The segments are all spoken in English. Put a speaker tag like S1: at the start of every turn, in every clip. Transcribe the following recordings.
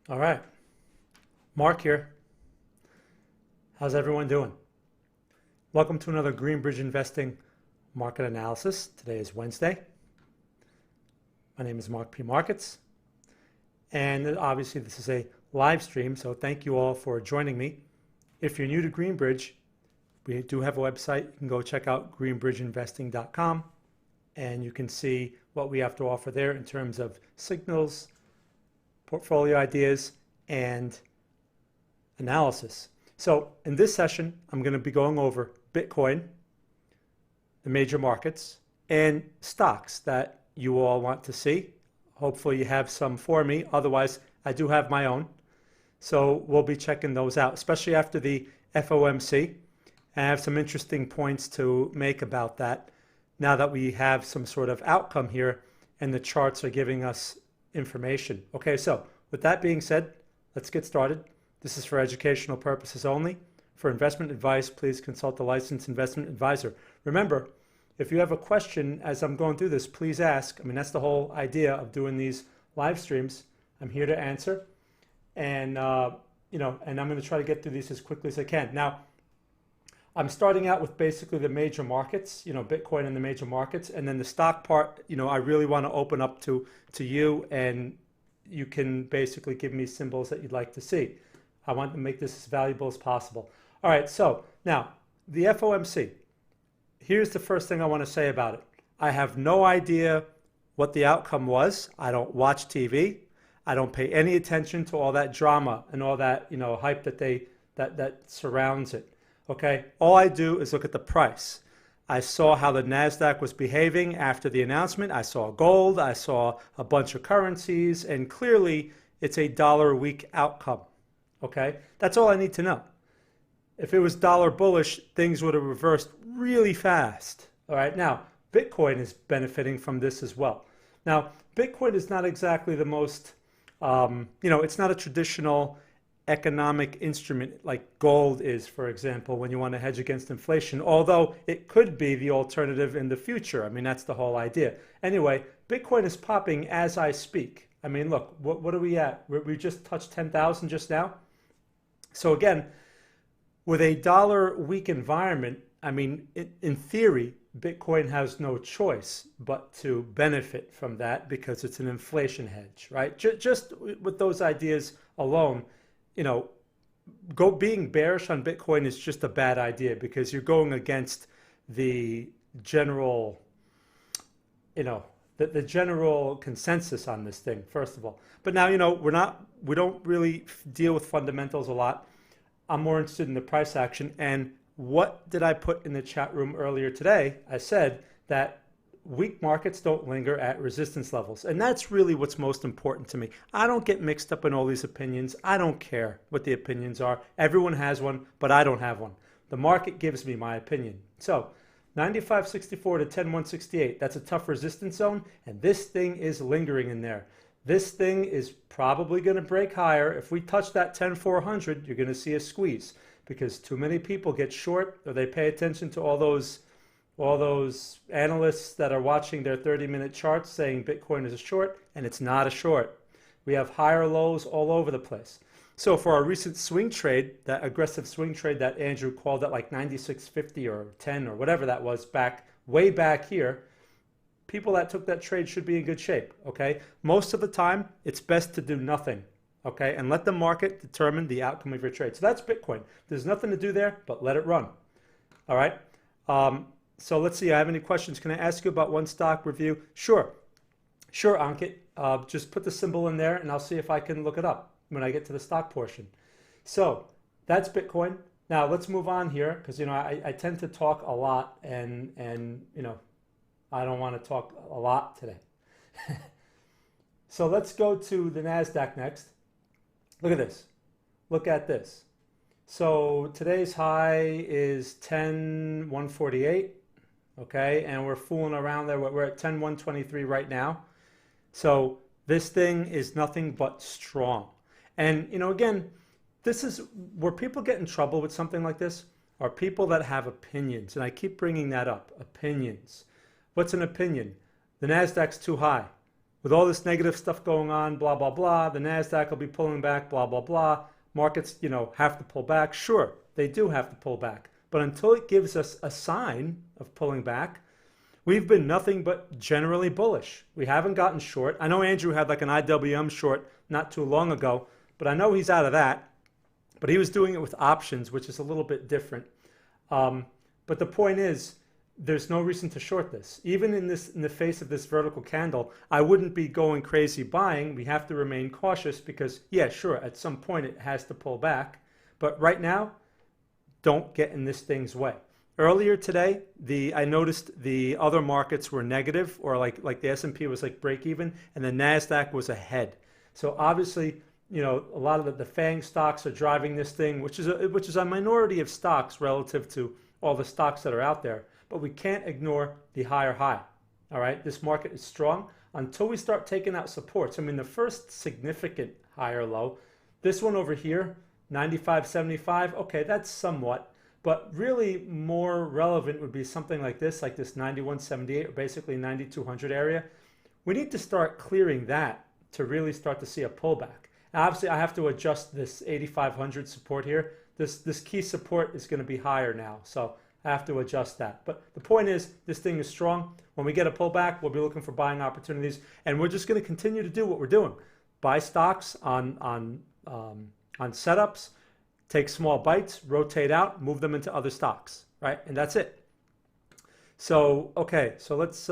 S1: All right, Mark here. How's everyone doing? Welcome to another Greenbridge Investing Market Analysis. Today is Wednesday. My name is Mark P. Markets, and obviously this is a live stream, so thank you all for joining me. If you're new to Greenbridge, we do have a website. You can go check out greenbridgeinvesting.com, and you can see what we have to offer there in terms of signals, portfolio ideas, and analysis. So in this session, I'm going to be going over Bitcoin, the major markets, and stocks that you all want to see. Hopefully you have some for me. Otherwise, I do have my own. So we'll be checking those out, especially after the FOMC. And I have some interesting points to make about that now that we have some sort of outcome here and the charts are giving us information. Okay, so with that being said, let's get started. This is for educational purposes only. For investment advice, please consult a licensed investment advisor. Remember, if you have a question as I'm going through this, please ask. I mean, that's the whole idea of doing these live streams. I'm here to answer, and and I'm going to try to get through these as quickly as I can. Now, I'm starting out with basically the major markets, Bitcoin and the major markets, and then the stock part, I really want to open up to you, and you can basically give me symbols that you'd like to see. I want to make this as valuable as possible. All right, so now the FOMC. Here's the first thing I want to say about it. I have no idea what the outcome was. I don't watch TV. I don't pay any attention to all that drama and all that, hype that surrounds it. Okay, all I do is look at the price. I saw how the NASDAQ was behaving after the announcement. I saw gold, I saw a bunch of currencies, and clearly it's a dollar a week outcome. Okay, that's all I need to know. If it was dollar bullish, things would have reversed really fast. All right, now Bitcoin is benefiting from this as well. Now, Bitcoin is not exactly the most, it's not a traditional economic instrument like gold is, for example, when you want to hedge against inflation, although it could be the alternative in the future. I mean, that's the whole idea. Anyway, Bitcoin is popping as I speak. I mean, look, what are we at? We just touched 10,000 just now. So again, with a dollar weak environment, I mean, in theory, Bitcoin has no choice but to benefit from that because it's an inflation hedge, right? Just with those ideas alone, being bearish on Bitcoin is just a bad idea because you're going against the general, the general consensus on this thing, first of all. But now, we don't really deal with fundamentals a lot. I'm more interested in the price action. And what did I put in the chat room earlier today? I said that weak markets don't linger at resistance levels. And that's really what's most important to me. I don't get mixed up in all these opinions. I don't care what the opinions are. Everyone has one, but I don't have one. The market gives me my opinion. So 95.64 to 10.168, that's a tough resistance zone. And this thing is lingering in there. This thing is probably going to break higher. If we touch that 10.400, you're going to see a squeeze because too many people get short or they pay attention to all those analysts that are watching their 30-minute charts saying Bitcoin is a short, and it's not a short. We have higher lows all over the place. So for our recent swing trade, that aggressive swing trade that Andrew called at like 96.50 or 10 or whatever that was way back here, people that took that trade should be in good shape, okay? Most of the time, it's best to do nothing, okay? And let the market determine the outcome of your trade. So that's Bitcoin. There's nothing to do there, but let it run, all right? So let's see, I have any questions. Can I ask you about one stock review? Sure, Ankit. Just put the symbol in there and I'll see if I can look it up when I get to the stock portion. So that's Bitcoin. Now let's move on here because, I tend to talk a lot and I don't want to talk a lot today. So let's go to the NASDAQ next. Look at this. Look at this. So today's high is 10.148. Okay, and we're fooling around there. We're at 10.123 right now. So this thing is nothing but strong. And, again, this is where people get in trouble with something like this are people that have opinions. And I keep bringing that up, opinions. What's an opinion? The NASDAQ's too high. with all this negative stuff going on, blah, blah, blah, the NASDAQ will be pulling back, blah, blah, blah. Markets, have to pull back. Sure, they do have to pull back. But until it gives us a sign of pulling back, we've been nothing but generally bullish. We haven't gotten short. I know Andrew had like an IWM short not too long ago, but I know he's out of that. But he was doing it with options, which is a little bit different. But the point is, there's no reason to short this. Even in the face of this vertical candle, I wouldn't be going crazy buying. We have to remain cautious because, yeah, sure, at some point it has to pull back. But right now, don't get in this thing's way. Earlier today, I noticed the other markets were negative, or like the S&P was like break even, and the NASDAQ was ahead. So obviously, a lot of the FANG stocks are driving this thing, which is a minority of stocks relative to all the stocks that are out there. But we can't ignore the higher high. All right, this market is strong until we start taking out supports. I mean, the first significant higher low, this one over here, 95.75. Okay, that's somewhat, but really more relevant would be something like this 91.78, or basically 9200 area. We need to start clearing that to really start to see a pullback. Now, obviously, I have to adjust this 8500 support here. This key support is going to be higher now, so I have to adjust that. But the point is, this thing is strong. When we get a pullback, we'll be looking for buying opportunities, and we're just going to continue to do what we're doing: buy stocks on setups, take small bites, rotate out, move them into other stocks, right? And that's it. So okay, so let's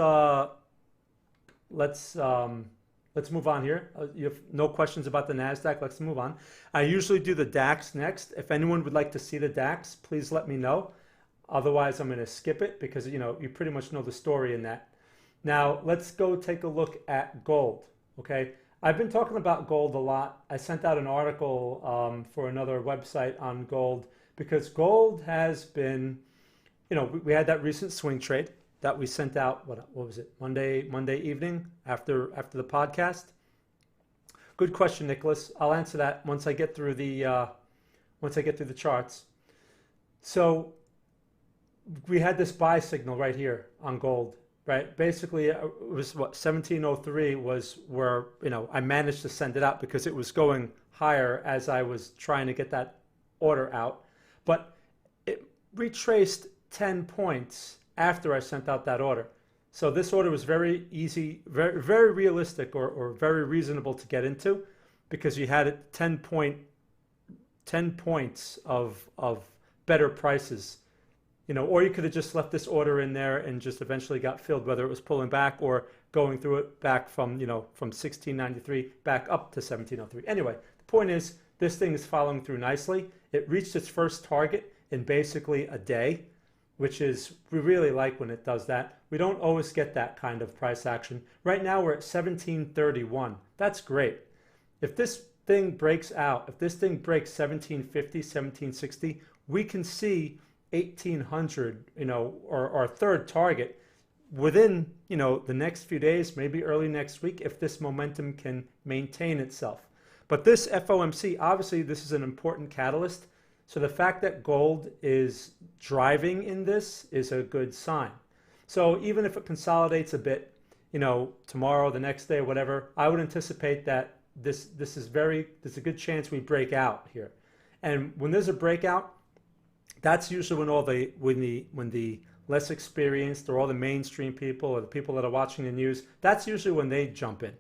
S1: move on here. You have no questions about the NASDAQ. Let's move on. I usually do the DAX next. If anyone would like to see the DAX, please let me know. Otherwise, I'm going to skip it because, you pretty much know the story in that. Now, let's go take a look at gold, okay? I've been talking about gold a lot. I sent out an article for another website on gold because gold has been, we had that recent swing trade that we sent out, what was it, Monday evening after the podcast? Good question, Nicholas. I'll answer that once I get through the charts. So we had this buy signal right here on gold, right? Basically, it was 1703 was where, I managed to send it out because it was going higher as I was trying to get that order out. But it retraced 10 points after I sent out that order. So this order was very easy, very, very realistic or very reasonable to get into because you had it 10 points of better prices. Or you could have just left this order in there and just eventually got filled, whether it was pulling back or going through it back from 1693 back up to 1703. Anyway, the point is, this thing is following through nicely. It reached its first target in basically a day, which is, we really like when it does that. We don't always get that kind of price action. Right now we're at 1731. That's great. If this thing breaks out, if this thing breaks 1750, 1760, we can see 1800, or our third target within, the next few days, maybe early next week, if this momentum can maintain itself. But this FOMC, obviously this is an important catalyst. So the fact that gold is driving in this is a good sign. So even if it consolidates a bit, tomorrow, the next day, whatever, I would anticipate that there's a good chance we break out here. And when there's a breakout, that's usually when the less experienced or all the mainstream people or the people that are watching the news, that's usually when they jump in.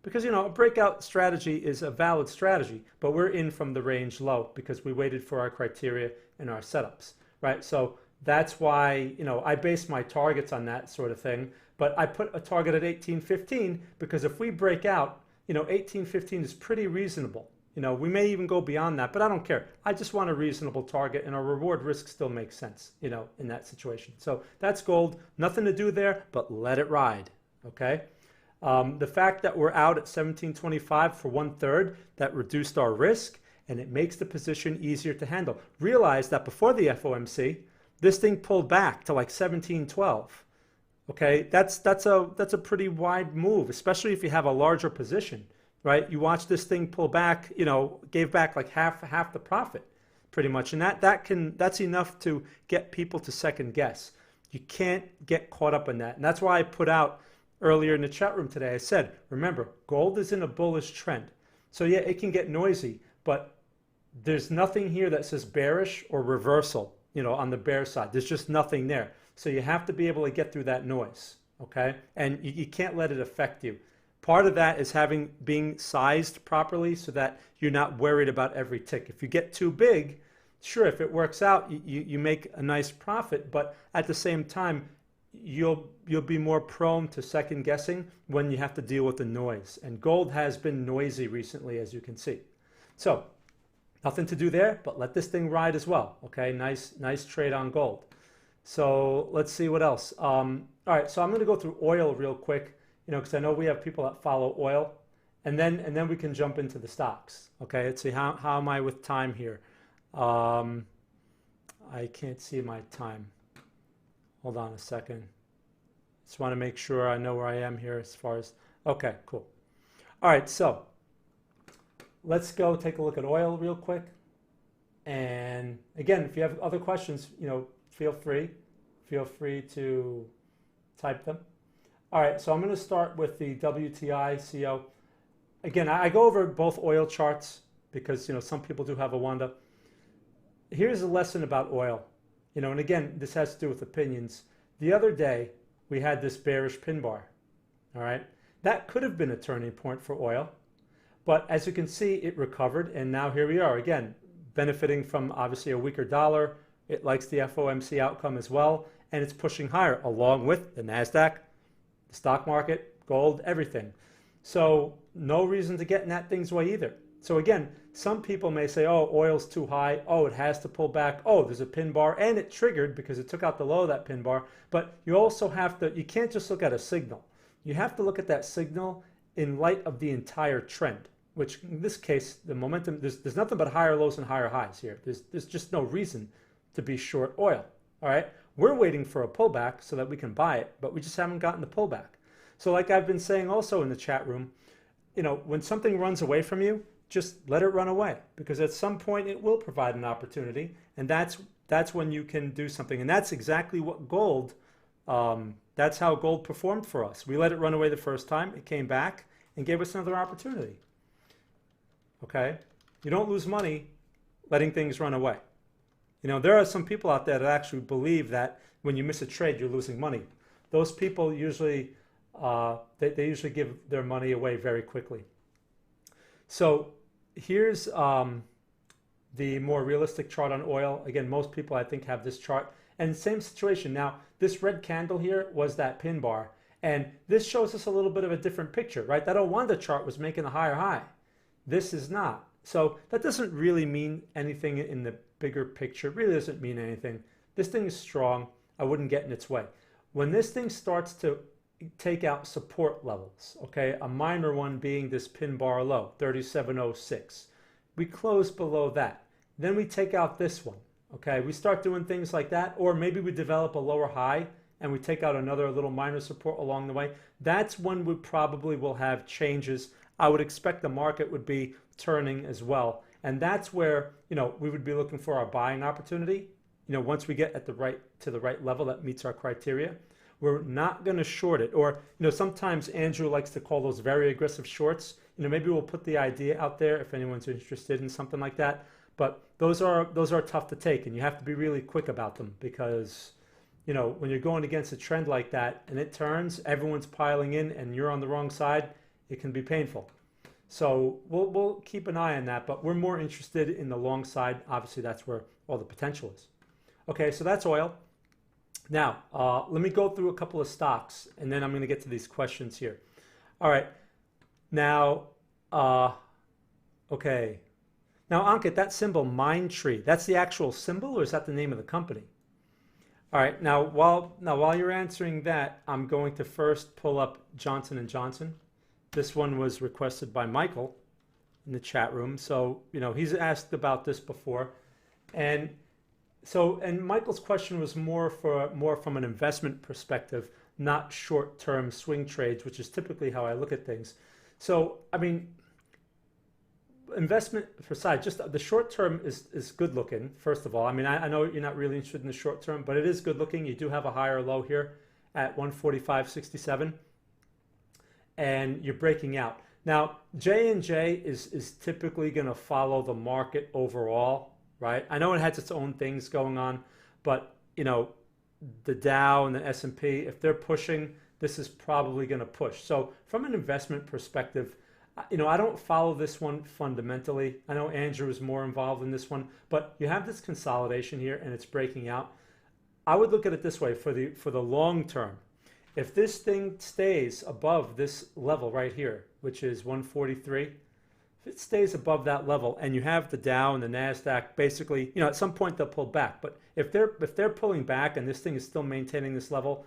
S1: Because, a breakout strategy is a valid strategy, but we're in from the range low because we waited for our criteria and our setups, right? So that's why, I base my targets on that sort of thing, but I put a target at 1815 because if we break out, 1815 is pretty reasonable. We may even go beyond that, but I don't care. I just want a reasonable target, and our reward risk still makes sense, in that situation. So that's gold. Nothing to do there, but let it ride, okay? The fact that we're out at 1725 for 1/3, that reduced our risk, and it makes the position easier to handle. Realize that before the FOMC, this thing pulled back to like 1712. Okay, that's a pretty wide move, especially if you have a larger position, right? You watch this thing pull back, gave back like half the profit, pretty much, and that's enough to get people to second guess. You can't get caught up in that, and that's why I put out earlier in the chat room today, I said, remember, gold is in a bullish trend. So yeah, it can get noisy, but there's nothing here that says bearish or reversal, on the bear side. There's just nothing there. So you have to be able to get through that noise, okay? And you can't let it affect you. Part of that is being sized properly so that you're not worried about every tick. If you get too big, sure, if it works out, you make a nice profit, but at the same time, you'll be more prone to second guessing when you have to deal with the noise. And gold has been noisy recently, as you can see. So nothing to do there, but let this thing ride as well. Okay, nice trade on gold. So let's see what else. All right, so I'm going to go through oil real quick, because I know we have people that follow oil, and then we can jump into the stocks. Okay, let's see how am I with time here. I can't see my time. Hold on a second. Just want to make sure I know where I am here as far as, okay, cool. All right, so let's go take a look at oil real quick. And again, if you have other questions, feel free to type them. All right, so I'm going to start with the WTI CO. Again, I go over both oil charts because, some people do have a Wanda. Here's a lesson about oil. And again, this has to do with opinions. The other day, we had this bearish pin bar, all right? That could have been a turning point for oil, but as you can see, it recovered, and now here we are again, benefiting from obviously a weaker dollar. It likes the FOMC outcome as well, and it's pushing higher along with the NASDAQ, the stock market, gold, everything. So no reason to get in that thing's way either. So again, some people may say, oh, oil's too high. Oh, it has to pull back. Oh, there's a pin bar, and it triggered because it took out the low of that pin bar. But you also have to, you can't just look at a signal. You have to look at that signal in light of the entire trend, which in this case, the momentum, there's nothing but higher lows and higher highs here. There's just no reason to be short oil, all right? We're waiting for a pullback so that we can buy it, but we just haven't gotten the pullback. So like I've been saying also in the chat room, when something runs away from you, just let it run away, because at some point it will provide an opportunity, and that's when you can do something. And that's exactly what gold, that's how gold performed for us. We let it run away the first time, it came back and gave us another opportunity. Okay? You don't lose money letting things run away. There are some people out there that actually believe that when you miss a trade, you're losing money. Those people usually, they usually give their money away very quickly. So here's the more realistic chart on oil. Again, most people I think have this chart. And same situation. Now, this red candle here was that pin bar. And this shows us a little bit of a different picture, right? That Owanda chart was making a higher high. This is not. So that doesn't really mean anything in the bigger picture. It really doesn't mean anything. This thing is strong. I wouldn't get in its way. When this thing starts to take out support levels, okay, a minor one being this pin bar low, 37.06. We close below that. Then we take out this one, okay? We start doing things like that, or maybe we develop a lower high and we take out another little minor support along the way. That's when we probably will have changes. I would expect the market would be turning as well. And that's where, we would be looking for our buying opportunity. Once we get to the right level that meets our criteria. We're not going to short it. Or, sometimes Andrew likes to call those very aggressive shorts. Maybe we'll put the idea out there if anyone's interested in something like that. But those are tough to take, and you have to be really quick about them because, when you're going against a trend like that and it turns, everyone's piling in and you're on the wrong side, it can be painful. So we'll keep an eye on that, but we're more interested in the long side. Obviously, that's where all the potential is. Okay, so that's oil. Now, let me go through a couple of stocks, and then I'm going to get to these questions here. All right. Now, okay. Now, Ankit, that symbol, Mindtree, that's the actual symbol, or is that the name of the company? All right. Now, while you're answering that, I'm going to first pull up Johnson & Johnson. This one was requested by Michael in the chat room. So, he's asked about this before. And Michael's question was more from an investment perspective, not short-term swing trades, which is typically how I look at things. So, investment aside, just the short term is good looking, first of all. I know you're not really interested in the short term, but it is good looking. You do have a higher low here at 145.67. and you're breaking out. Now, JNJ is typically going to follow the market overall, right? I know it has its own things going on, but you know, the Dow and the S&P, if they're pushing, this is probably going to push. So from an investment perspective, you know, I don't follow this one fundamentally. I know Andrew is more involved in this one, but you have this consolidation here and it's breaking out. I would look at it this way for the long term. If this thing stays above this level right here, which is 143, if it stays above that level and you have the Dow and the NASDAQ, basically, you know, at some point they'll pull back. But if they're pulling back and this thing is still maintaining this level,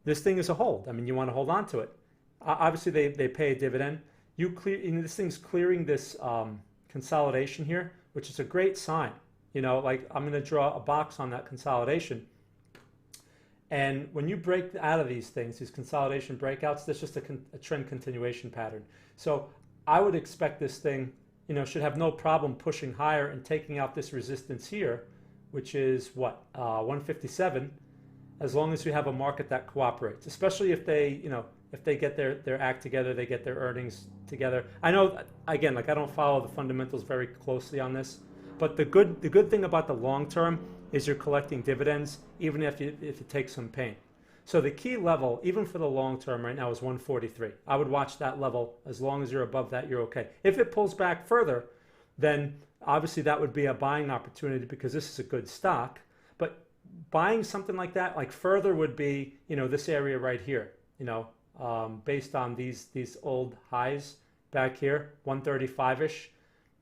S1: this thing is a hold. I mean, you want to hold on to it. Obviously, they pay a dividend. You know, this thing's clearing this consolidation here, which is a great sign. You know, like I'm going to draw a box on that consolidation. And when you break out of these things, these consolidation breakouts, there's just a trend continuation pattern. So I would expect this thing, you know, should have no problem pushing higher and taking out this resistance here, which is what, 157, as long as you have a market that cooperates, especially if they, you know, if they get their act together, they get their earnings together. I know, again, like I don't follow the fundamentals very closely on this, but the good thing about the long term is you're collecting dividends, even if it takes some pain. So the key level, even for the long term right now, is 143. I would watch that level. As long as you're above that, you're okay. If it pulls back further, then obviously that would be a buying opportunity because this is a good stock. But buying something like that, like further, would be, you know, this area right here, you know, based on these old highs back here, 135-ish.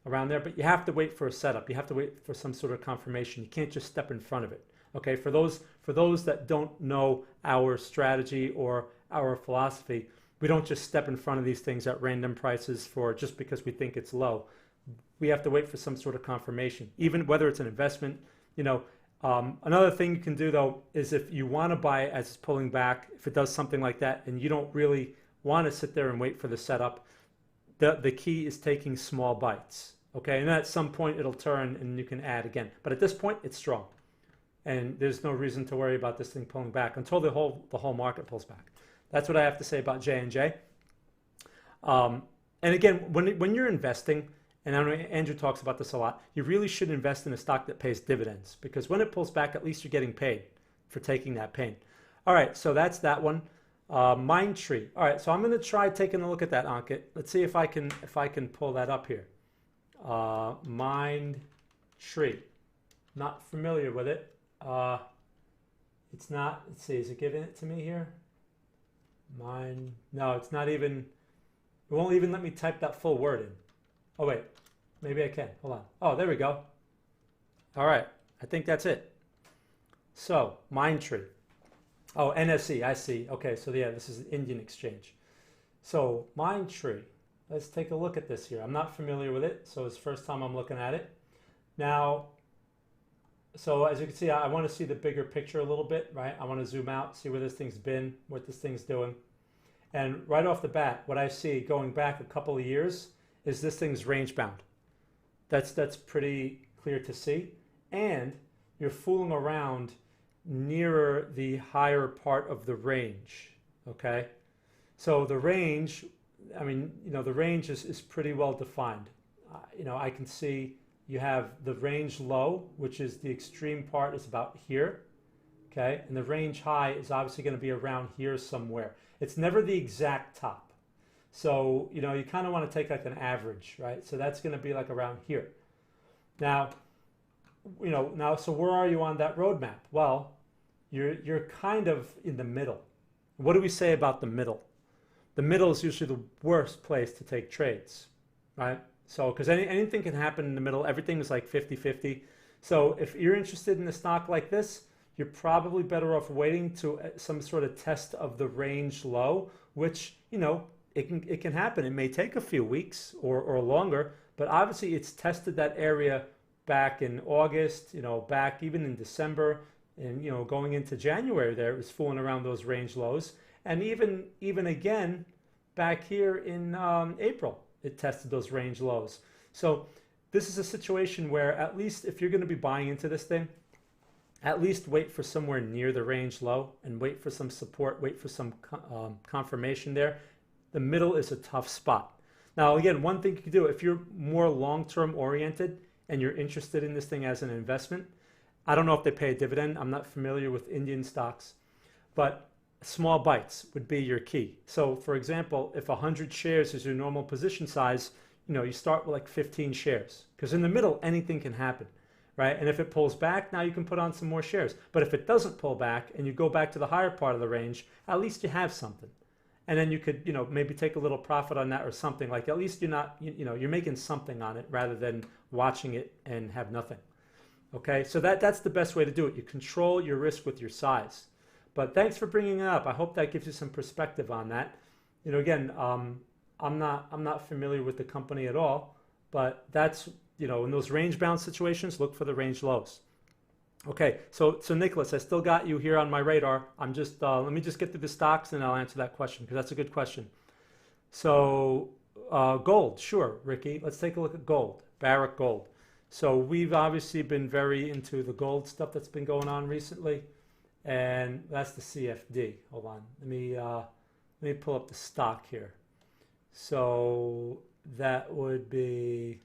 S1: Around there, but you have to wait for a setup. You have to wait for some sort of confirmation. You can't just step in front of it. Okay, for those that don't know our strategy or our philosophy, we don't just step in front of these things at random prices for just because we think it's low. We have to wait for some sort of confirmation, even whether it's an investment. You know, another thing you can do though is if you want to buy it as it's pulling back, if it does something like that, and you don't really want to sit there and wait for the setup, the key is taking small bites. Okay, and at some point it'll turn and you can add again. But at this point, it's strong. And there's no reason to worry about this thing pulling back until the whole market pulls back. That's what I have to say about JNJ. And again, when you're investing, and I know Andrew talks about this a lot, you really should invest in a stock that pays dividends, because when it pulls back, at least you're getting paid for taking that pain. All right, so that's that one. Mindtree. All right, so I'm going to try taking a look at that, Ankit. Let's see if I can pull that up here. Mindtree. Not familiar with it. It's not. Let's see. Is it giving it to me here? No, it's not even. It won't even let me type that full word in. Oh wait, maybe I can. Hold on. Oh, there we go. All right. I think that's it. So Mindtree. Oh, NSE, I see. Okay, so yeah, this is an Indian exchange. So Mindtree, let's take a look at this here. I'm not familiar with it, so it's the first time I'm looking at it. Now, so as you can see, I want to see the bigger picture a little bit, right? I want to zoom out, see where this thing's been, what this thing's doing. And right off the bat, what I see going back a couple of years is this thing's range bound. That's pretty clear to see. And you're fooling around nearer the higher part of the range, okay? So the range, I mean, you know, the range is pretty well defined. You know, I can see you have the range low, which is the extreme part, is about here, okay? And the range high is obviously going to be around here somewhere. It's never the exact top. So, you know, you kind of want to take like an average, right? So that's going to be like around here. Now, you know, so where are you on that roadmap? Well, you're kind of in the middle. What do we say about the middle? The middle is usually the worst place to take trades, right? So, because anything can happen in the middle. Everything is like 50-50. So if you're interested in a stock like this, you're probably better off waiting to some sort of test of the range low, which, you know, it can happen. It may take a few weeks or longer, but obviously it's tested that area back in August, you know, back even in December, and, you know, going into January there, it was fooling around those range lows. And even again, back here in April, it tested those range lows. So this is a situation where, at least if you're going to be buying into this thing, at least wait for somewhere near the range low and wait for some support, wait for some confirmation there. The middle is a tough spot. Now, again, one thing you can do, if you're more long-term oriented and you're interested in this thing as an investment, I don't know if they pay a dividend. I'm not familiar with Indian stocks, but small bites would be your key. So for example, if 100 shares is your normal position size, you start with like 15 shares, because in the middle, anything can happen, right? And if it pulls back, now you can put on some more shares. But if it doesn't pull back and you go back to the higher part of the range, at least you have something. And then you could, maybe take a little profit on that or something. Like, at least you're not, you're making something on it rather than watching it and have nothing. Okay, so that's the best way to do it. You control your risk with your size. But thanks for bringing it up. I hope that gives you some perspective on that. Again, I'm not familiar with the company at all, but that's, in those range bound situations, look for the range lows. Okay, so Nicholas, I still got you here on my radar. I'm just let me just get through the stocks and I'll answer that question, because that's a good question. So gold, sure, Ricky. Let's take a look at gold, Barrick Gold. So we've obviously been very into the gold stuff that's been going on recently, and that's the CFD. Hold on, let me pull up the stock here. So that would be,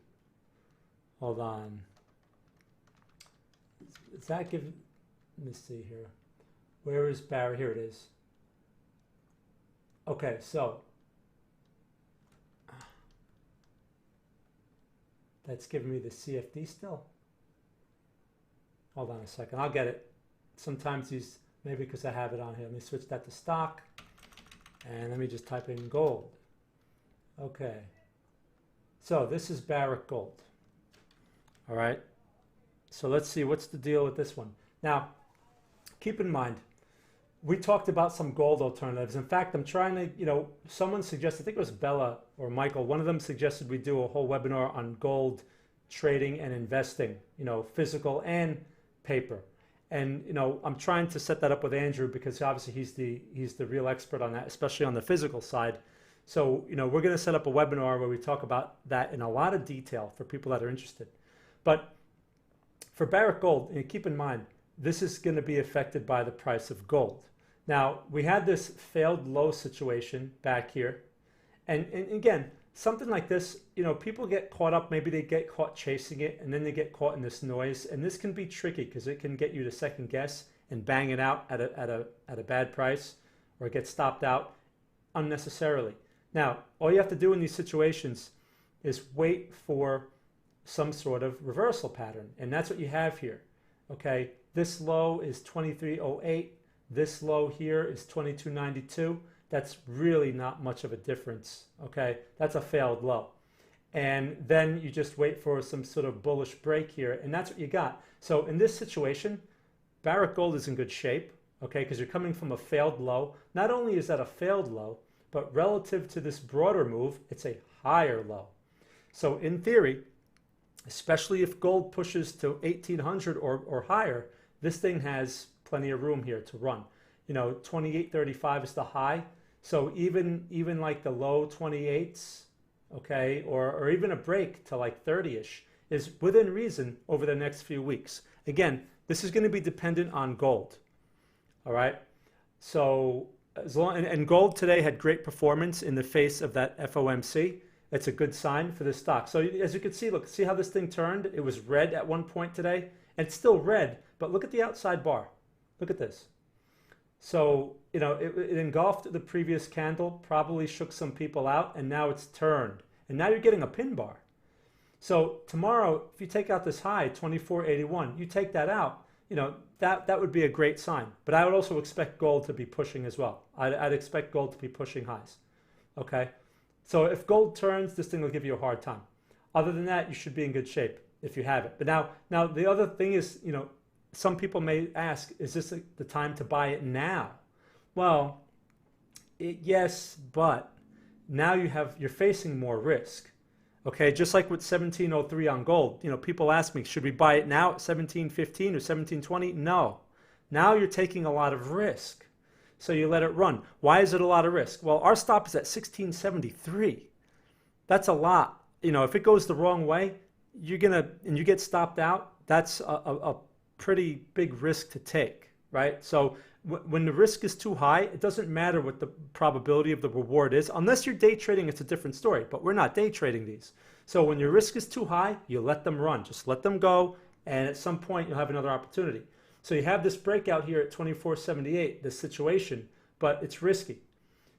S1: hold on. Does that give? Let me see here. Where is Barrick? Here it is. Okay, so that's giving me the CFD still. Hold on a second, I'll get it. Sometimes these, maybe because I have it on here. Let me switch that to stock, and let me just type in gold. Okay, so this is Barrick Gold. All right, so let's see what's the deal with this one. Now, keep in mind, we talked about some gold alternatives. In fact, I'm trying to, someone suggested, I think it was Bella or Michael, one of them suggested we do a whole webinar on gold trading and investing, physical and paper. And, I'm trying to set that up with Andrew, because obviously he's the real expert on that, especially on the physical side. So, we're going to set up a webinar where we talk about that in a lot of detail for people that are interested. But for Barrick Gold, keep in mind, this is going to be affected by the price of gold. Now, we had this failed low situation back here. And again, something like this, people get caught up, maybe they get caught chasing it, and then they get caught in this noise. And this can be tricky, because it can get you to second guess and bang it out at a bad price, or get stopped out unnecessarily. Now, all you have to do in these situations is wait for some sort of reversal pattern. And that's what you have here. Okay, this low is 23.08. This low here is 22.92. That's really not much of a difference. Okay, that's a failed low. And then you just wait for some sort of bullish break here, and that's what you got. So in this situation, Barrick Gold is in good shape, okay, because you're coming from a failed low. Not only is that a failed low, but relative to this broader move, it's a higher low. So in theory, especially if gold pushes to 1800 or higher, this thing has plenty of room here to run. 28.35 is the high. So even like the low 28s, okay, or even a break to like 30-ish is within reason over the next few weeks. Again, this is going to be dependent on gold. All right. So as long, and gold today had great performance in the face of that FOMC. It's a good sign for this stock. So as you can see, look, see how this thing turned? It was red at one point today, and it's still red, but look at the outside bar. Look at this. So, it engulfed the previous candle, probably shook some people out, and now it's turned. And now you're getting a pin bar. So tomorrow, if you take out this high, 24.81, you take that out, that would be a great sign. But I would also expect gold to be pushing as well. I'd expect gold to be pushing highs. Okay? So if gold turns, this thing will give you a hard time. Other than that, you should be in good shape if you have it. But now the other thing is, some people may ask, is this the time to buy it now? Well, yes, but now you're facing more risk. Okay, just like with 1703 on gold, people ask me, should we buy it now at 1715 or 1720? No. Now you're taking a lot of risk. So you let it run. Why is it a lot of risk? Well, our stop is at 1673. That's a lot. If it goes the wrong way, and you get stopped out, that's a pretty big risk to take, right? So when the risk is too high, it doesn't matter what the probability of the reward is. Unless you're day trading, it's a different story, but we're not day trading these. So when your risk is too high, you let them run. Just let them go, and at some point you'll have another opportunity. So you have this breakout here at 24.78, this situation, but it's risky.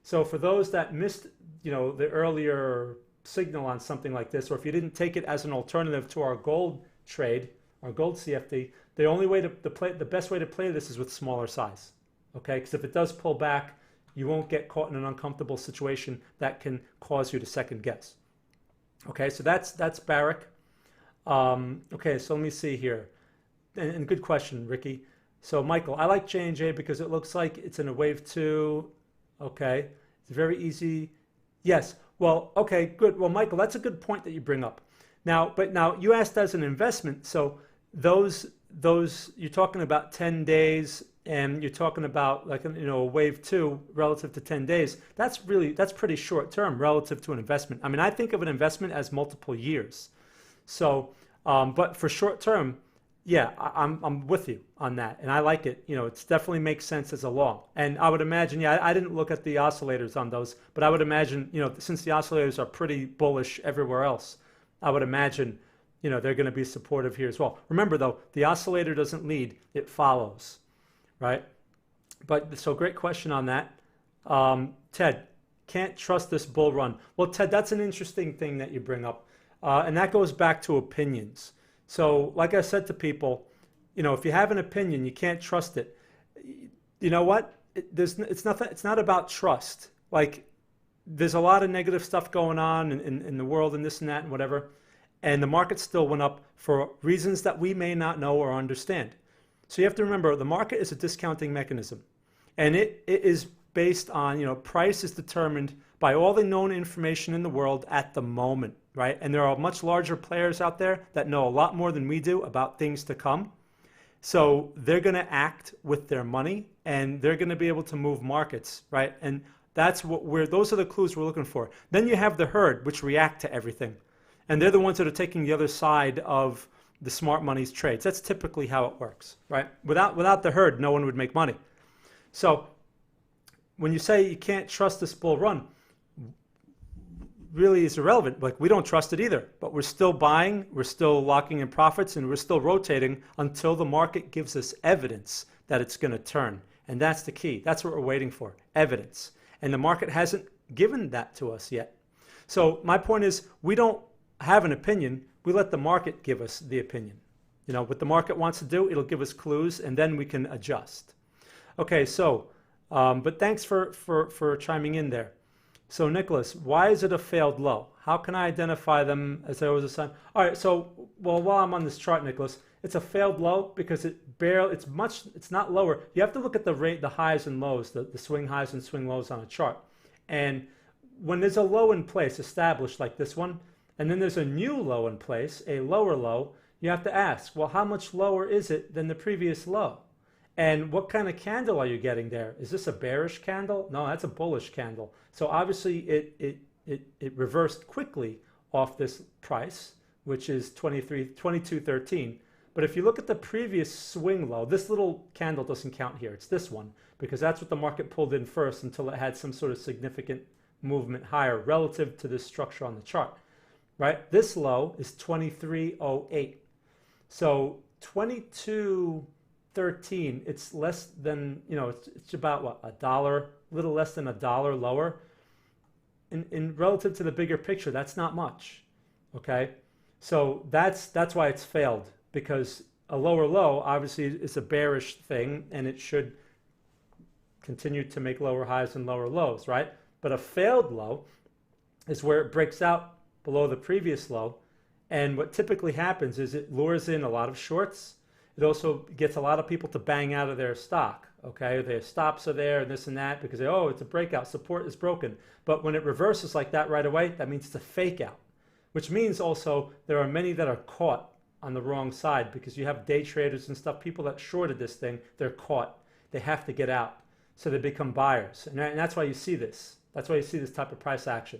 S1: So for those that missed, the earlier signal on something like this, or if you didn't take it as an alternative to our gold trade, our gold CFD, the only way to play, the best way to play this is with smaller size, okay? Because if it does pull back, you won't get caught in an uncomfortable situation that can cause you to second guess. Okay, so that's Barrick. Okay, so let me see here. And good question, Ricky. So Michael, I like JNJ because it looks like it's in a wave 2. Okay, it's very easy. Yes, well, okay, good. Well, Michael, that's a good point that you bring up. Now you asked as an investment, so those you're talking about 10 days, and you're talking about like a wave 2 relative to 10 days. That's pretty short term relative to an investment. I mean, I think of an investment as multiple years. So, but for short term, yeah, I'm with you on that, and I like it. It definitely makes sense as a long. And I would imagine, yeah, I didn't look at the oscillators on those, but I would imagine, since the oscillators are pretty bullish everywhere else, I would imagine, they're going to be supportive here as well. Remember though, the oscillator doesn't lead, it follows, right? But so great question on that. Ted, can't trust this bull run. Well, Ted, that's an interesting thing that you bring up. And that goes back to opinions. So like I said to people, if you have an opinion, you can't trust it. You know what? It's not about trust. Like there's a lot of negative stuff going on in the world and this and that and whatever. And the market still went up for reasons that we may not know or understand. So you have to remember, the market is a discounting mechanism. And it is based on, price is determined by all the known information in the world at the moment, right? And there are much larger players out there that know a lot more than we do about things to come. So they're going to act with their money, and they're going to be able to move markets, right? And those are the clues we're looking for. Then you have the herd, which react to everything. And they're the ones that are taking the other side of the smart money's trades. That's typically how it works, right? Without the herd, no one would make money. So when you say you can't trust this bull run, really is irrelevant. Like, we don't trust it either, but we're still buying, we're still locking in profits, and we're still rotating until the market gives us evidence that it's going to turn. And that's the key. That's what we're waiting for, evidence. And the market hasn't given that to us yet. So my point is, we don't have an opinion, we let the market give us the opinion. What the market wants to do, it'll give us clues, and then we can adjust. Okay, so, but thanks for chiming in there. So Nicholas, why is it a failed low? How can I identify them as there was a sign? All right, so, well, while I'm on this chart, Nicholas, it's a failed low because it's not lower. You have to look at the highs and lows, the swing highs and swing lows on a chart. And when there's a low in place established like this one, and then there's a new low in place, a lower low, you have to ask, well, how much lower is it than the previous low? And what kind of candle are you getting there? Is this a bearish candle? No, that's a bullish candle. So obviously it reversed quickly off this price, which is 22.13. But if you look at the previous swing low, this little candle doesn't count here. It's this one, because that's what the market pulled in first until it had some sort of significant movement higher relative to this structure on the chart. Right? This low is 23.08. So 22.13, it's less than, it's about what, $1, a little less than $1 lower. In relative to the bigger picture, that's not much. Okay? So that's why it's failed, because a lower low obviously is a bearish thing, and it should continue to make lower highs and lower lows, right? But a failed low is where it breaks out below the previous low, and what typically happens is it lures in a lot of shorts. It also gets a lot of people to bang out of their stock. Okay, their stops are there and this and that because it's a breakout, support is broken. But when it reverses like that right away, that means it's a fake out, which means also there are many that are caught on the wrong side, because you have day traders and stuff, people that shorted this thing, they're caught. They have to get out, so they become buyers, and that's why you see this. That's why you see this type of price action.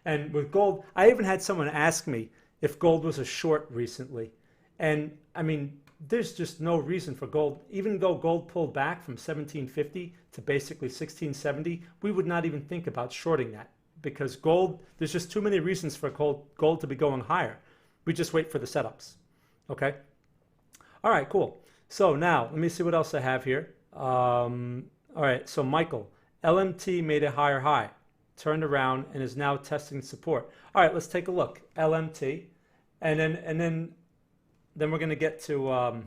S1: And with gold, I even had someone ask me if gold was a short recently. And I mean, there's just no reason for gold, even though gold pulled back from 1750 to basically 1670, we would not even think about shorting that, because gold, there's just too many reasons for gold to be going higher. We just wait for the setups. Okay. All right, cool. So now let me see what else I have here. All right, so Michael, LMT made a higher high, turned around, and is now testing support. All right, let's take a look. LMT, and then we're going to get to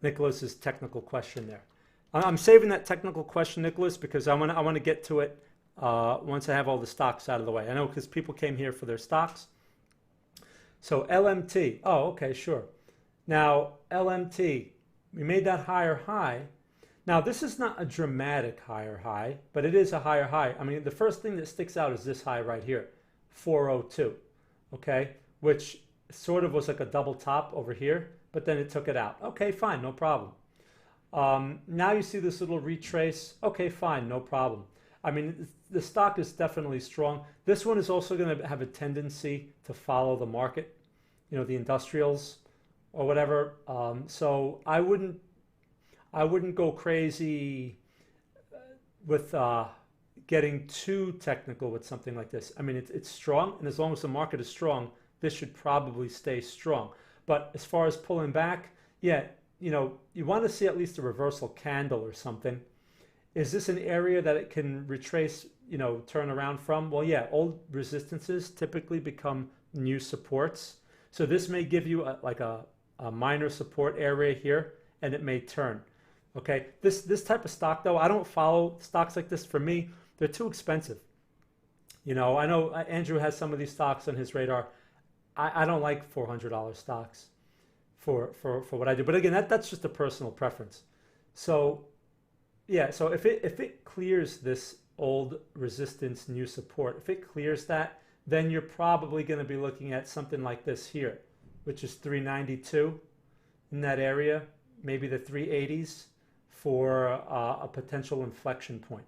S1: Nicholas's technical question there. I'm saving that technical question, Nicholas, because I want to get to it once I have all the stocks out of the way. I know because people came here for their stocks. So LMT. Oh, okay, sure. Now LMT, we made that higher high. Now this is not a dramatic higher high, but it is a higher high. I mean, the first thing that sticks out is this high right here, 402. Okay, which sort of was like a double top over here, but then it took it out. Okay, fine, no problem. Now you see this little retrace. Okay, fine, no problem. I mean, the stock is definitely strong. This one is also going to have a tendency to follow the market, you know, the industrials or whatever. So I wouldn't go crazy with getting too technical with something like this. I mean, it's strong, and as long as the market is strong, this should probably stay strong. But as far as pulling back, yeah, you know, you want to see at least a reversal candle or something. Is this an area that it can retrace, you know, turn around from? Well, yeah, old resistances typically become new supports. So this may give you like a minor support area here, and it may turn. Okay, this type of stock though, I don't follow stocks like this. For me, they're too expensive. You know, I know Andrew has some of these stocks on his radar. I don't like $400 stocks for what I do. But again, that's just a personal preference. So yeah, so if it clears this old resistance, new support, if it clears that, then you're probably going to be looking at something like this here, which is 392 in that area, maybe the 380s for a potential inflection point.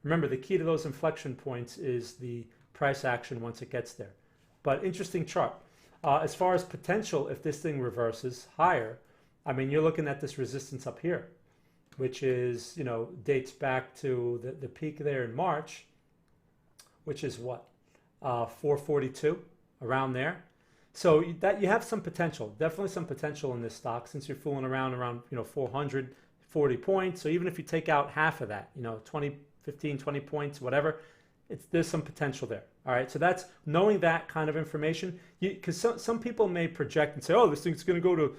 S1: Remember, the key to those inflection points is the price action once it gets there. But interesting chart. As far as potential, if this thing reverses higher, I mean, you're looking at this resistance up here, which is, you know, dates back to the peak there in March, which is what, 442, around there. So that you have some potential, definitely some potential in this stock, since you're fooling around, you know, 440 points. So even if you take out half of that, you know, 20, 15, 20 points, whatever, there's some potential there. All right, so that's knowing that kind of information, because some people may project and say, oh, this thing's going to go to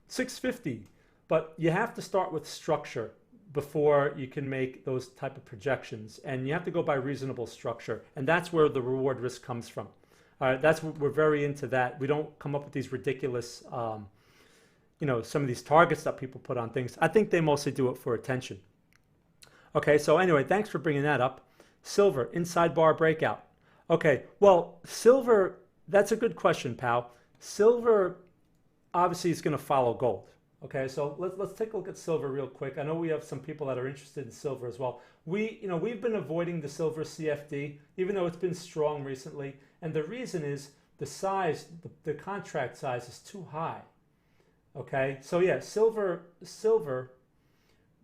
S1: 650, but you have to start with structure before you can make those type of projections, and you have to go by reasonable structure, and that's where the reward risk comes from. All right, that's what we're very into. That we don't come up with these ridiculous, you know, some of these targets that people put on things. I think they mostly do it for attention. Okay, so anyway, thanks for bringing that up. Silver, inside bar breakout. Okay, well, silver, that's a good question, pal. Silver obviously is going to follow gold. Okay, so let's take a look at silver real quick. I know we have some people that are interested in silver as well. We've been avoiding the silver CFD, even though it's been strong recently. And the reason is the size, the contract size is too high. Okay, so yeah, silver,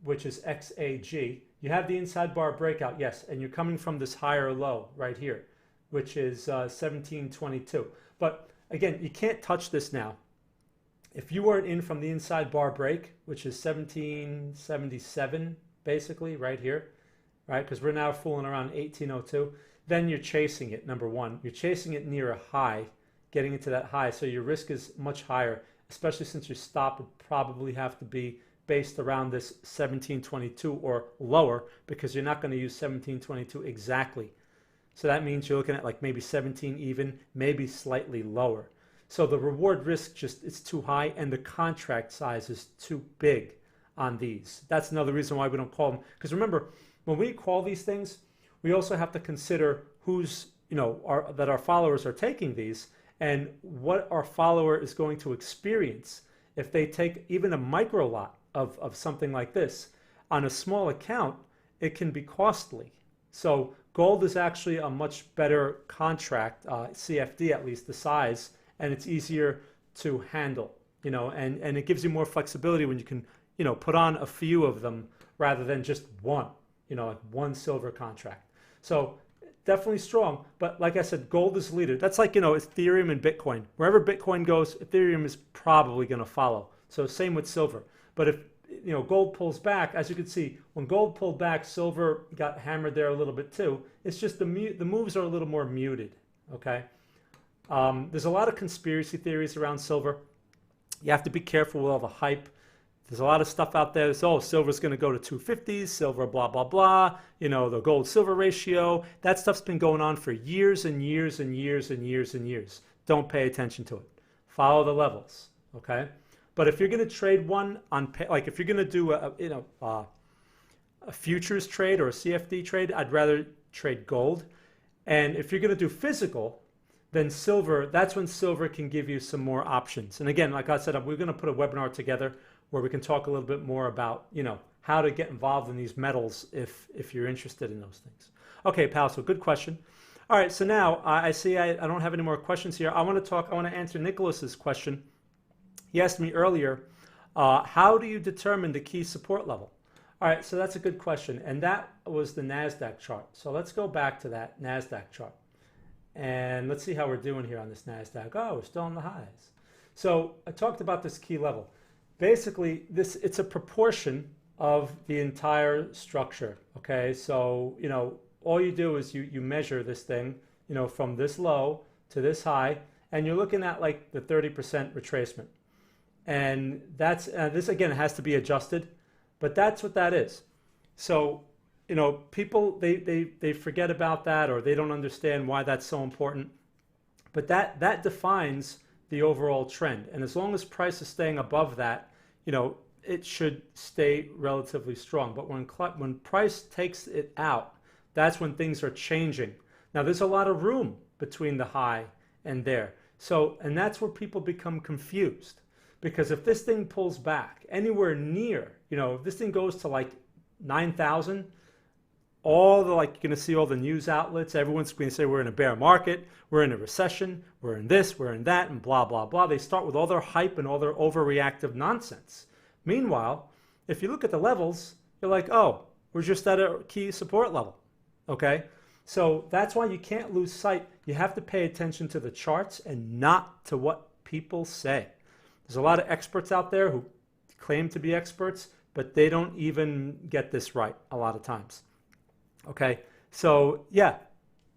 S1: which is XAG, you have the inside bar breakout, yes, and you're coming from this higher low right here, which is 1722. But again, you can't touch this now. If you weren't in from the inside bar break, which is 1777, basically right here, right? Because we're now fooling around 1802. Then you're chasing it, number one. You're chasing it near a high, getting into that high. So your risk is much higher, especially since your stop would probably have to be based around this 1722 or lower, because you're not going to use 1722 exactly. So that means you're looking at like maybe 17 even, maybe slightly lower. So the reward risk it's too high, and the contract size is too big on these. That's another reason why we don't call them. Because remember, when we call these things, we also have to consider who's, you know, that our followers are taking these, and what our follower is going to experience if they take even a micro lot of something like this. On a small account, it can be costly. So gold is actually a much better contract, CFD at least, the size, and it's easier to handle. and it gives you more flexibility when you can, put on a few of them rather than just one, like one silver contract. So definitely strong, but like I said, gold is leader. That's like, Ethereum and Bitcoin. Wherever Bitcoin goes, Ethereum is probably going to follow. So same with silver. But if, gold pulls back, as you can see, when gold pulled back, silver got hammered there a little bit too. It's just the moves are a little more muted, okay? There's a lot of conspiracy theories around silver. You have to be careful with all the hype. There's a lot of stuff out there. So, silver's going to go to 250s, silver, blah, blah, blah. The gold-silver ratio. That stuff's been going on for years and years and years and years and years. Don't pay attention to it. Follow the levels, okay? But if you're going to trade one on, like if you're going to do a futures trade or a CFD trade, I'd rather trade gold. And if you're going to do physical, then silver, that's when silver can give you some more options. And again, like I said, we're going to put a webinar together where we can talk a little bit more about, how to get involved in these metals if you're interested in those things. Okay, pal, so good question. All right, so now I see I don't have any more questions here. I want to answer Nicholas's question. He asked me earlier, how do you determine the key support level? All right, so that's a good question. And that was the NASDAQ chart. So let's go back to that NASDAQ chart. And let's see how we're doing here on this NASDAQ. Oh, we're still on the highs. So I talked about this key level. Basically, it's a proportion of the entire structure, okay? So, all you do is you measure this thing, from this low to this high, and you're looking at like the 30% retracement. And that's, this again has to be adjusted, but that's what that is. So, people, they forget about that, or they don't understand why that's so important. But that defines the overall trend. And as long as price is staying above that, it should stay relatively strong. But when price takes it out, that's when things are changing. Now, there's a lot of room between the high and there. So, and that's where people become confused. Because if this thing pulls back anywhere near, if this thing goes to like 9,000, you're going to see all the news outlets, everyone's going to say we're in a bear market, we're in a recession, we're in this, we're in that, and blah, blah, blah. They start with all their hype and all their overreactive nonsense. Meanwhile, if you look at the levels, you're like, oh, we're just at a key support level, okay? So that's why you can't lose sight. You have to pay attention to the charts and not to what people say. There's a lot of experts out there who claim to be experts, but they don't even get this right a lot of times. Okay, so yeah,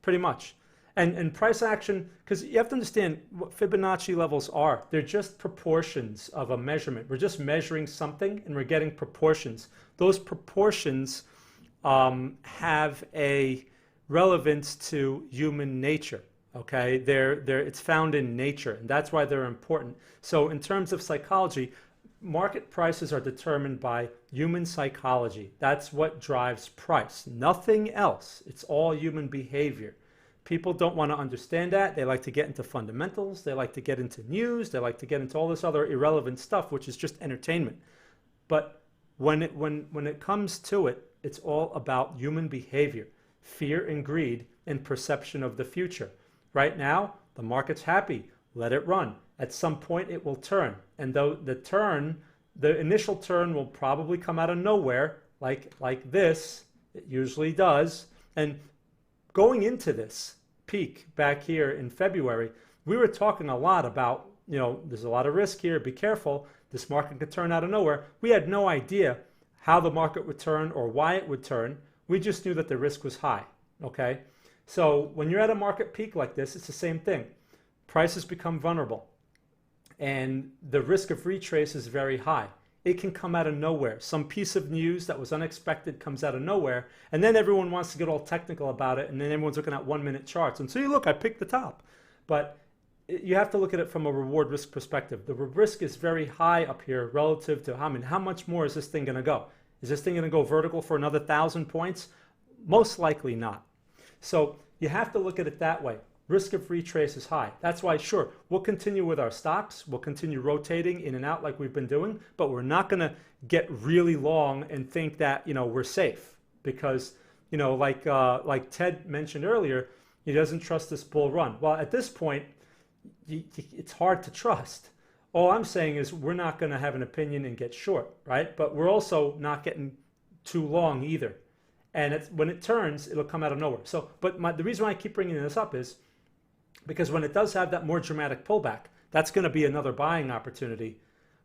S1: pretty much. And price action, because you have to understand what Fibonacci levels are. They're just proportions of a measurement. We're just measuring something and we're getting proportions. Those proportions have a relevance to human nature. Okay, it's found in nature, and that's why they're important. So in terms of psychology, market prices are determined by human psychology. That's what drives price, nothing else. It's all human behavior. People don't want to understand that. They like to get into fundamentals. They like to get into news. They like to get into all this other irrelevant stuff, which is just entertainment. But when it comes to it, it's all about human behavior, fear and greed, and perception of the future. Right now, the market's happy. Let it run. At some point, it will turn. And though the initial turn will probably come out of nowhere, like this, it usually does. And going into this peak back here in February, we were talking a lot about, there's a lot of risk here. Be careful. This market could turn out of nowhere. We had no idea how the market would turn or why it would turn. We just knew that the risk was high. Okay. So when you're at a market peak like this, it's the same thing. Prices become vulnerable and the risk of retrace is very high. It can come out of nowhere. Some piece of news that was unexpected comes out of nowhere, and then everyone wants to get all technical about it, and then everyone's looking at 1 minute charts and say, look, I picked the top. But you have to look at it from a reward risk perspective. The risk is very high up here relative to how much more is this thing going to go? Is this thing going to go vertical for another 1,000 points? Most likely not. So you have to look at it that way. Risk of retrace is high. That's why, sure, we'll continue with our stocks. We'll continue rotating in and out like we've been doing, but we're not going to get really long and think that, we're safe because, like Ted mentioned earlier, he doesn't trust this bull run. Well, at this point, it's hard to trust. All I'm saying is we're not going to have an opinion and get short, right? But we're also not getting too long either. And when it turns, it'll come out of nowhere. So, but the reason why I keep bringing this up is because when it does have that more dramatic pullback, that's going to be another buying opportunity.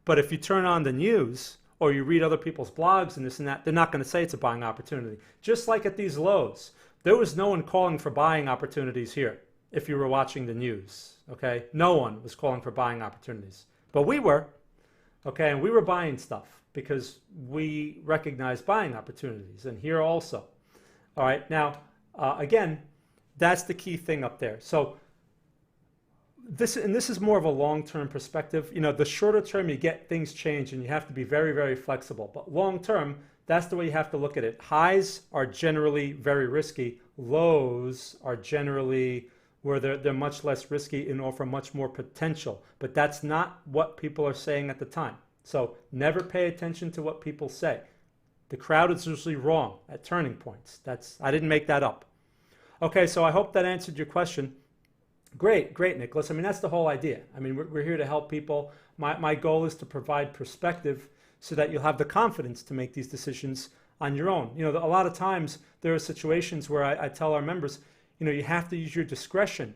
S1: But if you turn on the news or you read other people's blogs and this and that, they're not going to say it's a buying opportunity. Just like at these lows, there was no one calling for buying opportunities here if you were watching the news, okay? No one was calling for buying opportunities. But we were, okay? And we were buying stuff because we recognize buying opportunities, and here also. All right, now, again, that's the key thing up there. So this is more of a long-term perspective. You know, the shorter term you get, things change, and you have to be very, very flexible. But long-term, that's the way you have to look at it. Highs are generally very risky. Lows are generally where they're much less risky and offer much more potential. But that's not what people are saying at the time. So never pay attention to what people say. The crowd is usually wrong at turning points. I didn't make that up. Okay, so I hope that answered your question. Great, Nicholas. I mean, that's the whole idea. I mean, we're here to help people. My goal is to provide perspective so that you'll have the confidence to make these decisions on your own. You know, a lot of times there are situations where I tell our members, you know, you have to use your discretion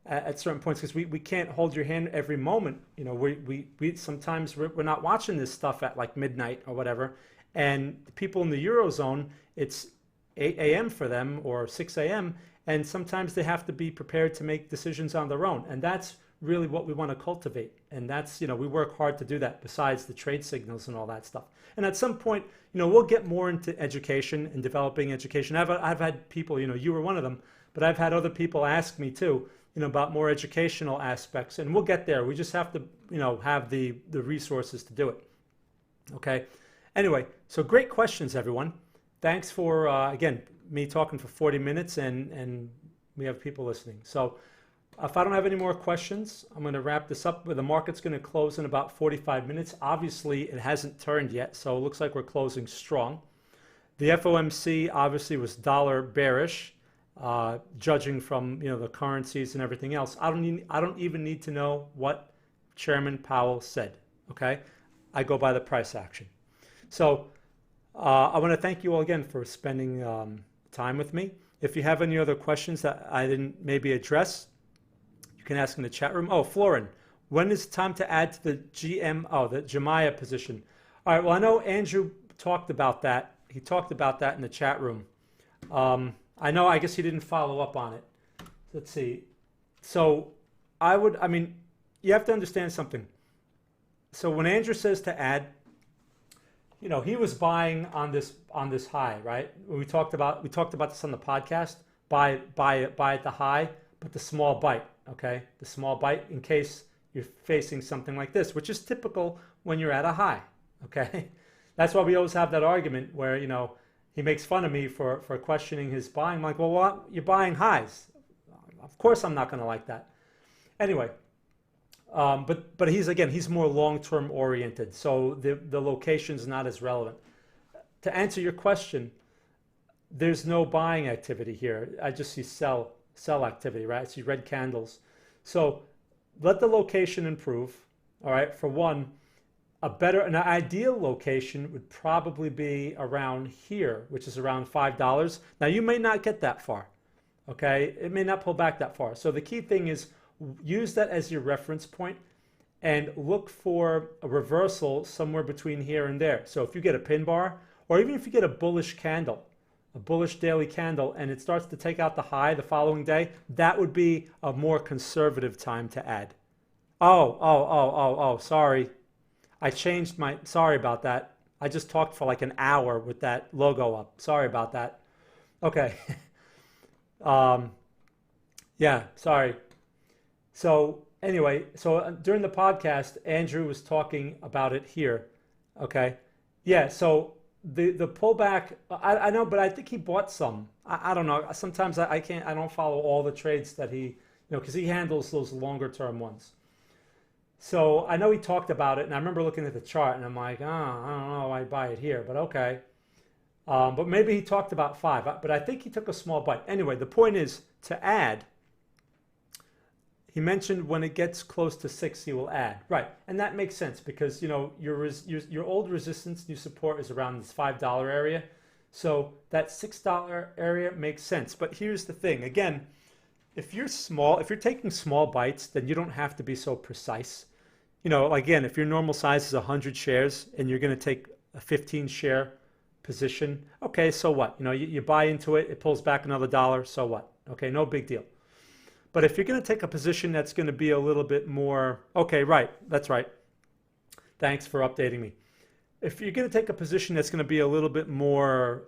S1: at certain points because we can't hold your hand every moment. You know, we sometimes we're not watching this stuff at like midnight or whatever, and the people in the Eurozone, it's 8 a.m. for them or 6 a.m. and sometimes they have to be prepared to make decisions on their own, and that's really what we want to cultivate. And that's, you know, we work hard to do that besides the trade signals and all that stuff. And at some point, you know, we'll get more into education and developing education. I've had people, you know, you were one of them, but I've had other people ask me too, you know, about more educational aspects, and we'll get there. We just have to, you know, have the resources to do it. Okay. Anyway, so great questions, everyone. Thanks for, again, me talking for 40 minutes and we have people listening. So if I don't have any more questions, I'm going to wrap this up. The market's going to close in about 45 minutes. Obviously, it hasn't turned yet, so it looks like we're closing strong. The FOMC obviously was dollar bearish. Judging from, you know, the currencies and everything else. I don't even need to know what Chairman Powell said, okay? I go by the price action. So I want to thank you all again for spending time with me. If you have any other questions that I didn't maybe address, you can ask in the chat room. Oh, Florin, when is it time to add to the the JMIA position? All right, well, I know Andrew talked about that. He talked about that in the chat room. I guess he didn't follow up on it. Let's see. So I mean, you have to understand something. So when Andrew says to add, you know, he was buying on this high, right? We talked about this on the podcast. Buy at the high, but the small bite, okay? The small bite in case you're facing something like this, which is typical when you're at a high, okay? That's why we always have that argument where, you know, he makes fun of me for questioning his buying. I'm like, well, what? You're buying highs. Of course I'm not going to like that. Anyway, but he's more long-term oriented, so the location's not as relevant. To answer your question, there's no buying activity here. I just see sell activity, right? I see red candles. So let the location improve, all right? For one, an ideal location would probably be around here, which is around $5. Now, you may not get that far, okay? It may not pull back that far. So the key thing is use that as your reference point and look for a reversal somewhere between here and there. So if you get a pin bar, or even if you get a bullish candle, a bullish daily candle, and it starts to take out the high the following day, that would be a more conservative time to add. Oh, sorry. I changed sorry about that. I just talked for like an hour with that logo up. Sorry about that. Okay. Yeah, sorry. So anyway, during the podcast, Andrew was talking about it here. Okay. Yeah, so the pullback, I know, but I think he bought some. I don't know. Sometimes I don't follow all the trades that he, you know, because he handles those longer term ones. So I know he talked about it, and I remember looking at the chart, and I'm like, I don't know, I buy it here, but okay. But maybe he talked about 5, but I think he took a small bite. Anyway, the point is to add. He mentioned when it gets close to 6, he will add. Right, and that makes sense because your old resistance, new support is around this $5 area. So that $6 area makes sense. But here's the thing. Again, if you're taking small bites, then you don't have to be so precise. Again, if your normal size is 100 shares and you're going to take a 15 share position, okay, so what? You buy into it, it pulls back another $1, so what? Okay, no big deal. But if you're going to take a position that's going to be a little bit more, okay, right, that's right. Thanks for updating me. If you're going to take a position that's going to be a little bit more,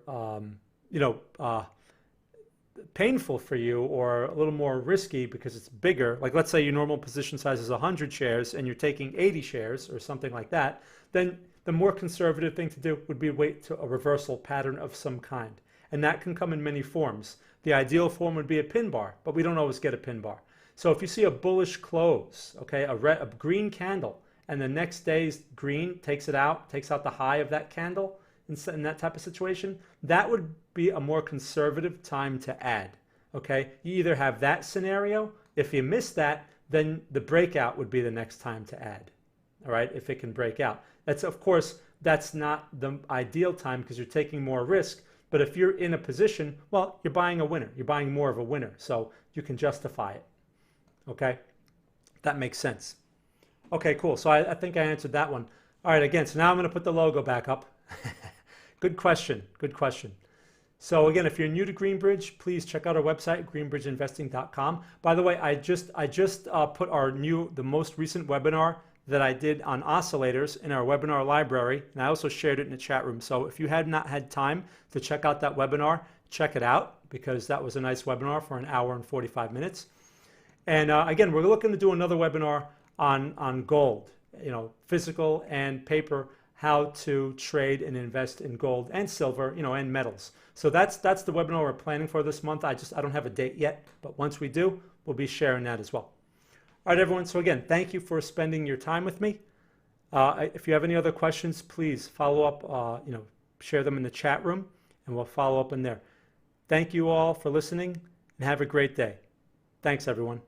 S1: painful for you or a little more risky because it's bigger, like let's say your normal position size is 100 shares and you're taking 80 shares or something like that, then the more conservative thing to do would be wait to a reversal pattern of some kind. And that can come in many forms. The ideal form would be a pin bar, but we don't always get a pin bar. So if you see a bullish close, okay, a green candle, and the next day's green takes out the high of that candle in that type of situation, that would be a more conservative time to add, okay? You either have that scenario. If you miss that, then the breakout would be the next time to add, all right, if it can break out. Of course, that's not the ideal time because you're taking more risk. But if you're in a position, well, you're buying a winner. You're buying more of a winner, so you can justify it. Okay? That makes sense. Okay, cool. So I think I answered that one. All right, again, so now I'm going to put the logo back up. Good question. Good question. So again, if you're new to Greenbridge, please check out our website, greenbridgeinvesting.com. By the way, I just put the most recent webinar that I did on oscillators in our webinar library, and I also shared it in the chat room. So if you had not had time to check out that webinar, check it out because that was a nice webinar for 1 hour and 45 minutes. And again, we're looking to do another webinar on gold, physical and paper, how to trade and invest in gold and silver, and metals. So that's the webinar we're planning for this month. I don't have a date yet, but once we do, we'll be sharing that as well. All right, everyone. So again, thank you for spending your time with me. If you have any other questions, please follow up, share them in the chat room, and we'll follow up in there. Thank you all for listening, and have a great day. Thanks, everyone.